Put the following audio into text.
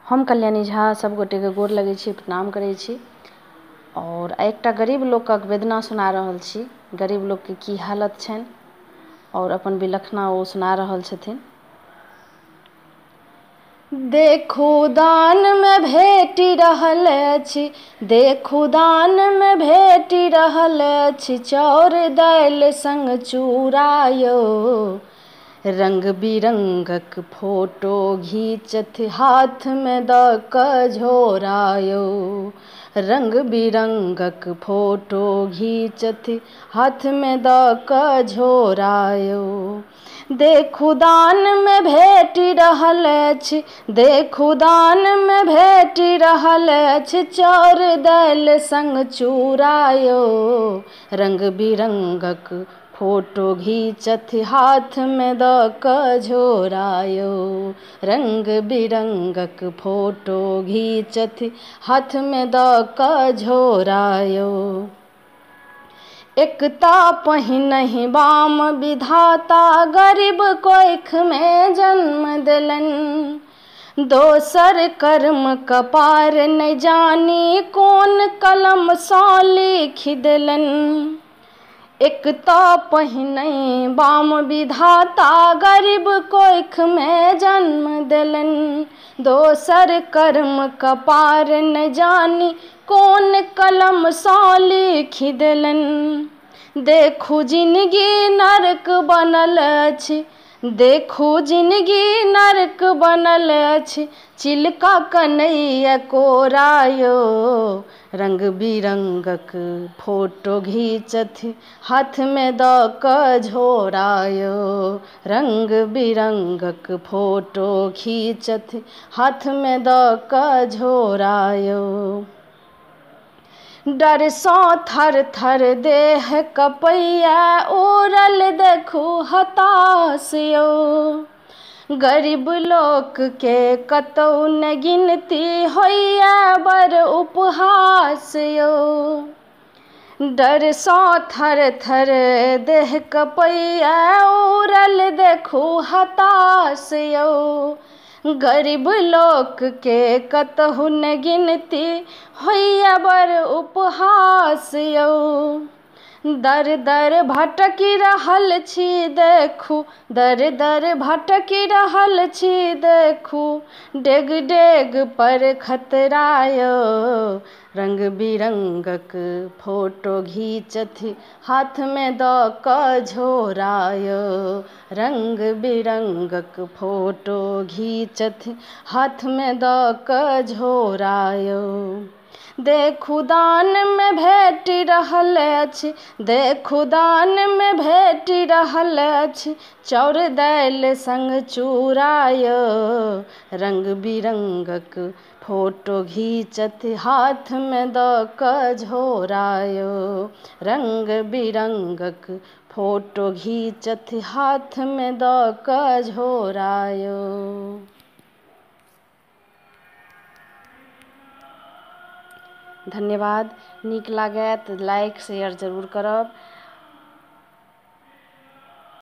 हम कल्याणी झा सब गोटे के गोर लगै छी, प्रणाम करै छी और एकटा गरीब लोकक वेदना सुना रहल छी। गरीब लोक के की हालत छनि और अपन विलखना ओ सुना रहल छथिन। देखू दान में भेटि रहल अछि, देखू दान में भेटि रहल अछि, चाउर दालि संग चूड़ा यौ। रंग बिरंगक फोटो घीचत हाथ में दऽ कऽ झोरा यौ। रंग बिरंगक फोटो घीचत हाथ में दऽ कऽ झोरा यौ। देखू दान में भेटि रहल अछि, देखू दान में भेटि रहल अछि, चाउर दालि संग चूड़ा यौ। रंग बिरंगक फोटो घीचत हाथ में दऽ कऽ झोरा यौ। रंग बिरंगक फोटो घीचत हाथ में दऽ कऽ झोरा यौ। एकता पहिनहि बाम विधाता गरीब कोइख में जन्म देलनि। दोसर कर्म कपार नहि जानी कोन कलम सँ लिखि देलनि। एकता पहिनहि बाम विधाता गरीब कोइख में जन्म देलनि। दोसर कर्म कपार नहि जानी कोन कलम सँ लिखि देलनि। देखू जिनगी नरक बनल अछि, देखू जिनगी नरक बनल अछि, चिलका कन्हैया कोरा यौ। रंग बिरंगक फोटो घीचत हाथ में दऽ कऽ झोरा यौ। रंग बिरंगक फोटो घीचत हाथ में दऽ कऽ झोरा यौ। डर सँ थर थर देह कपैया उड़ल देखू हताश यौ। गरीब लोक के कतौ नहि गिनती होइया बड़ उपहास यौ। डर सँ थर थर देह कपैया उड़ल देखू हताश यौ। गरीब लोक के कतहु नहि गिनती होइया बड़ उपहास यौ। दर दर भटकि रहल छी देखू, दर दर भटकि रहल छी देखू, डेग डेग पर खतरा यौ। रंग बिरंगक फोटो घीचत हाथ में दऽ कऽ झोरा यौ। रंग बिरंगक फोटो घीचत हाथ में दऽ कऽ झोरा यौ। देखू दान में भेटि रहल अछि, देखू दान में भेटि रहल अछि, चाउर दालि संग चूड़ा यौ। रंग बिरंगक फोटो घीचत हाथ में दऽ कऽ झोरा यौ। रंग बिरंगक फोटो घीचत हाथ में दऽ कऽ झोरा यौ। धन्यवाद। नीक लागै तऽ लाइक शेयर जरूर करब।